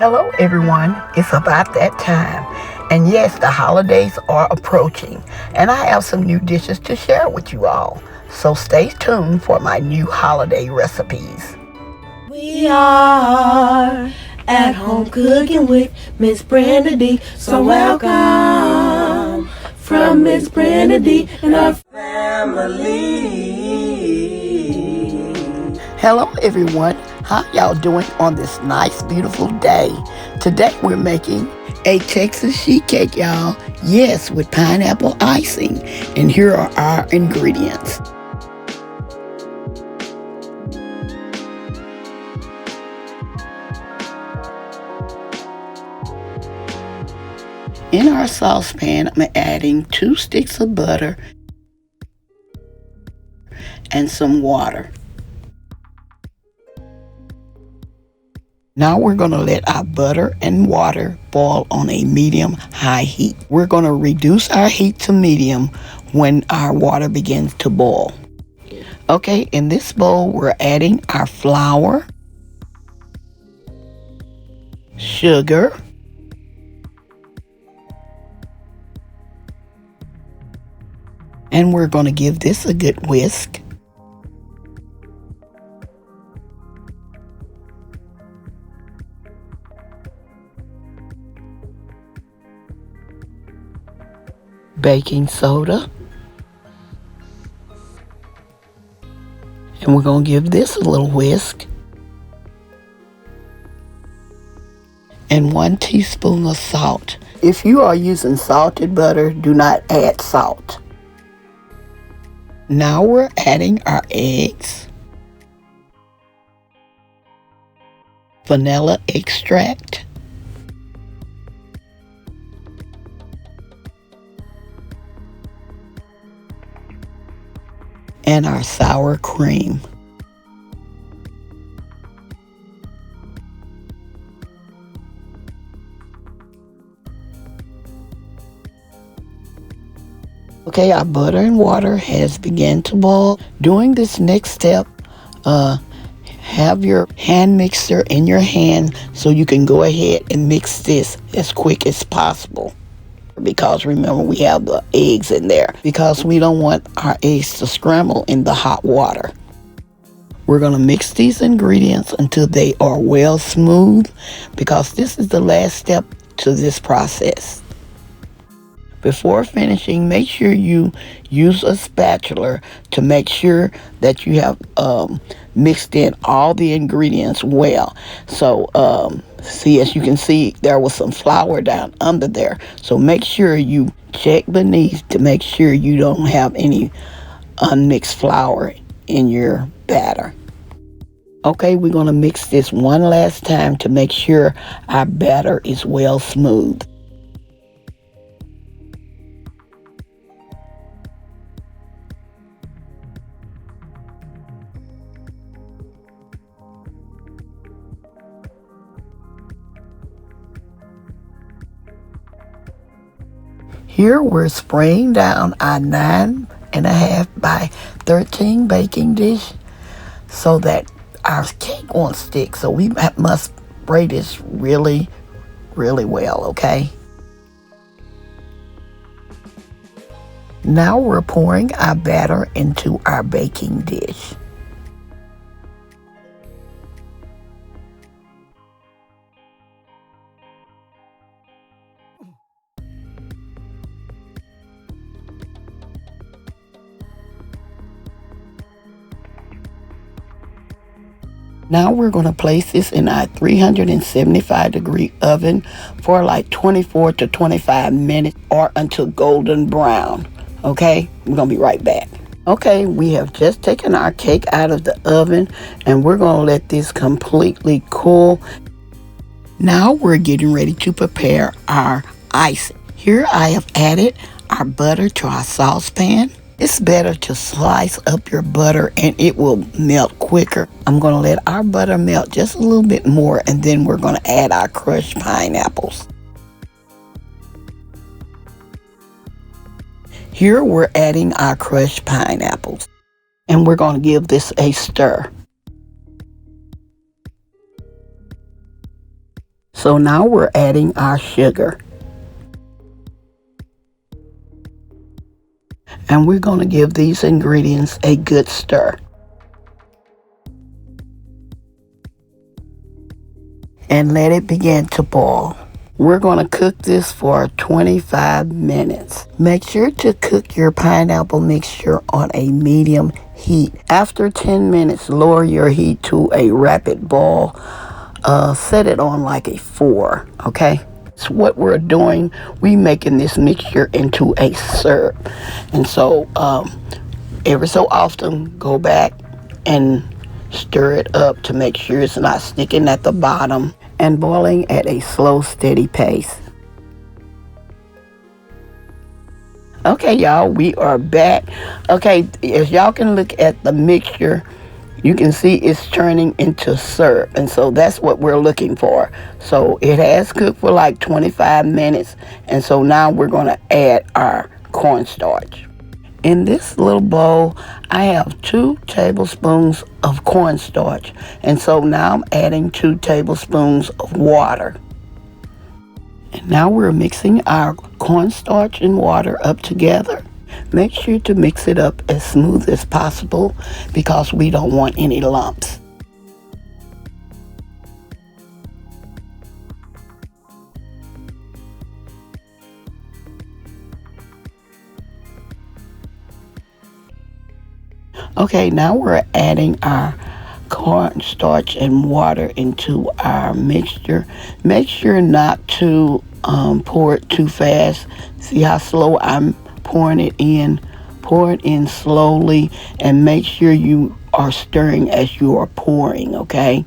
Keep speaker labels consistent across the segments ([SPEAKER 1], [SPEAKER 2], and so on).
[SPEAKER 1] Hello everyone, it's about that time. And yes, the holidays are approaching and I have some new dishes to share with you all. So stay tuned for my new holiday recipes.
[SPEAKER 2] We are at home cooking with Miss Brenda Dee. So welcome from Miss Brenda Dee and our family.
[SPEAKER 1] Hello everyone, how y'all doing on this nice beautiful day? Today we're making a Texas sheet cake, y'all. Yes, with pineapple icing. And here are our ingredients. In our saucepan, I'm adding 2 sticks of butter and some water. Now we're going to let our butter and water boil on a medium-high heat. We're going to reduce our heat to medium when our water begins to boil. Okay, in this bowl we're adding our flour, sugar, and we're going to give this a good whisk. Baking soda, and we're going to give this a little whisk, and 1 teaspoon of salt. If you are using salted butter, do not add salt. Now we're adding our eggs, vanilla extract, and our sour cream. Okay, our butter and water has begun to boil. During this next step, have your hand mixer in your hand so you can go ahead and mix this as quick as possible. Because remember, we have the eggs in there because we don't want our eggs to scramble in the hot water. We're going to mix these ingredients until they are well smooth because this is the last step to this process. Before finishing, make sure you use a spatula to make sure that you have mixed in all the ingredients well. So, see, as you can see, there was some flour down under there. So make sure you check beneath to make sure you don't have any unmixed flour in your batter. Okay, we're going to mix this one last time to make sure our batter is well smooth. Here we're spraying down our 9.5 by 13 baking dish so that our cake won't stick. So we must spray this really, really well, okay? Now we're pouring our batter into our baking dish. Now we're going to place this in our 375-degree oven for like 24 to 25 minutes or until golden brown. Okay, we're going to be right back. Okay, we have just taken our cake out of the oven and we're going to let this completely cool. Now we're getting ready to prepare our icing. Here I have added our butter to our saucepan. It's better to slice up your butter and it will melt quicker. I'm going to let our butter melt just a little bit more and then we're going to add our crushed pineapples. Here we're adding our crushed pineapples and we're going to give this a stir. So now we're adding our sugar. And we're going to give these ingredients a good stir. And let it begin to boil. We're going to cook this for 25 minutes. Make sure to cook your pineapple mixture on a medium heat. After 10 minutes, lower your heat to a rapid boil. Set it on like a 4, okay? So what we're doing, we making this mixture into a syrup. And so every so often, go back and stir it up to make sure it's not sticking at the bottom and boiling at a slow, steady pace. Okay, y'all, we are back. Okay, as y'all can look at the mixture, you can see it's turning into syrup, and so that's what we're looking for. So it has cooked for like 25 minutes, and so now we're going to add our cornstarch. In this little bowl, I have 2 tablespoons of cornstarch, and so now I'm adding 2 tablespoons of water. And now we're mixing our cornstarch and water up together. Make sure to mix it up as smooth as possible because we don't want any lumps. Okay, now we're adding our cornstarch and water into our mixture. Make sure not to pour it too fast. See how slow I'm pouring it in? Pour it in slowly and make sure you are stirring as you are pouring, okay?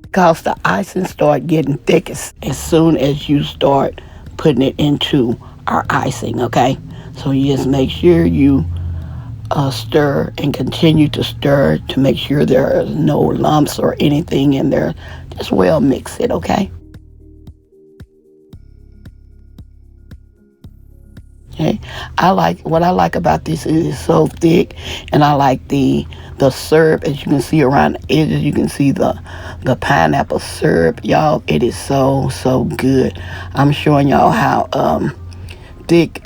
[SPEAKER 1] Because the icing start getting thick as soon as you start putting it into our icing, okay? So you just make sure you stir and continue to stir to make sure there are no lumps or anything in there. Just well mix it, okay? Okay. What I like about this is it's so thick, and I like the syrup. As you can see around the edges, you can see the pineapple syrup, y'all. It is so good. I'm showing y'all how thick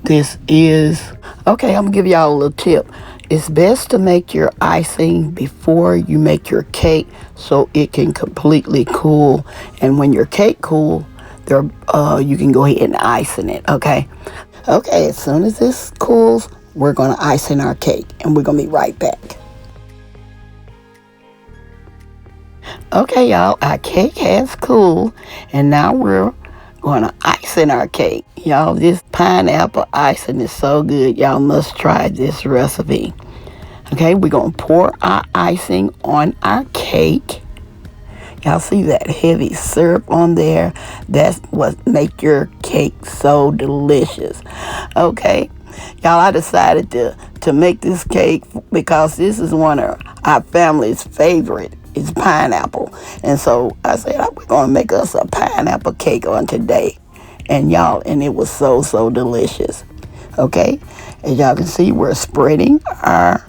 [SPEAKER 1] this is. Okay, I'm gonna give y'all a little tip. It's best to make your icing before you make your cake so it can completely cool. And when your cake cool, you can go ahead and icing it, okay? Okay, as soon as this cools, we're gonna icing our cake, and we're gonna be right back. Okay, y'all, our cake has cooled, and now we're gonna icing our cake. Y'all, this pineapple icing is so good. Y'all must try this recipe. Okay, we're gonna pour our icing on our cake. Y'all see that heavy syrup on there? That's what make your cake so delicious. Okay, y'all, I decided to make this cake because this is one of our family's favorite. It's pineapple. And so I said, we're going to make us a pineapple cake on today. And y'all, and it was so delicious. Okay, as y'all can see, we're spreading our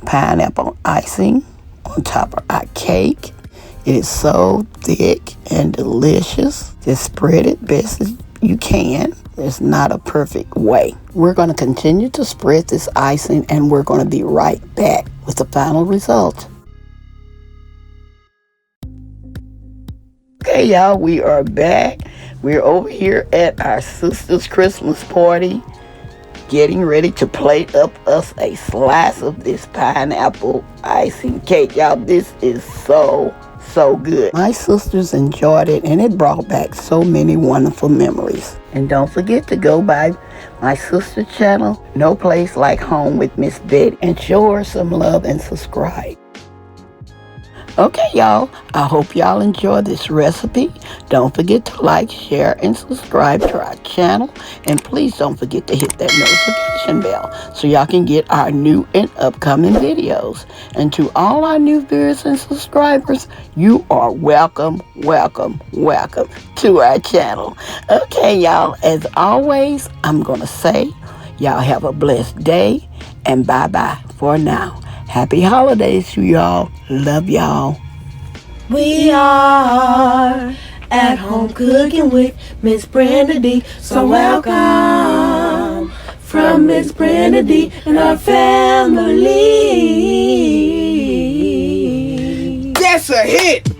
[SPEAKER 1] pineapple icing on top of our cake. It is so thick and delicious. Just spread it best as you can. There's not a perfect way. We're going to continue to spread this icing, and we're going to be right back with the final result. Okay, y'all, we are back. We're over here at our sister's Christmas party, getting ready to plate up us a slice of this pineapple icing cake. Y'all, this is so good. My sisters enjoyed it, and it brought back so many wonderful memories. And don't forget to go by my sister channel, No Place Like Home with MsBetty, and show her some love and subscribe. Okay, y'all, I hope y'all enjoy this recipe. Don't forget to like, share, and subscribe to our channel. And please don't forget to hit that notification bell so y'all can get our new and upcoming videos. And to all our new viewers and subscribers, you are welcome to our channel. Okay, y'all, as always, I'm going to say, y'all have a blessed day, and bye-bye for now. Happy holidays to y'all. Love y'all.
[SPEAKER 2] We are at home cooking with Miss Brenda Dee. So welcome from Miss Brenda Dee and our family.
[SPEAKER 3] That's a hit!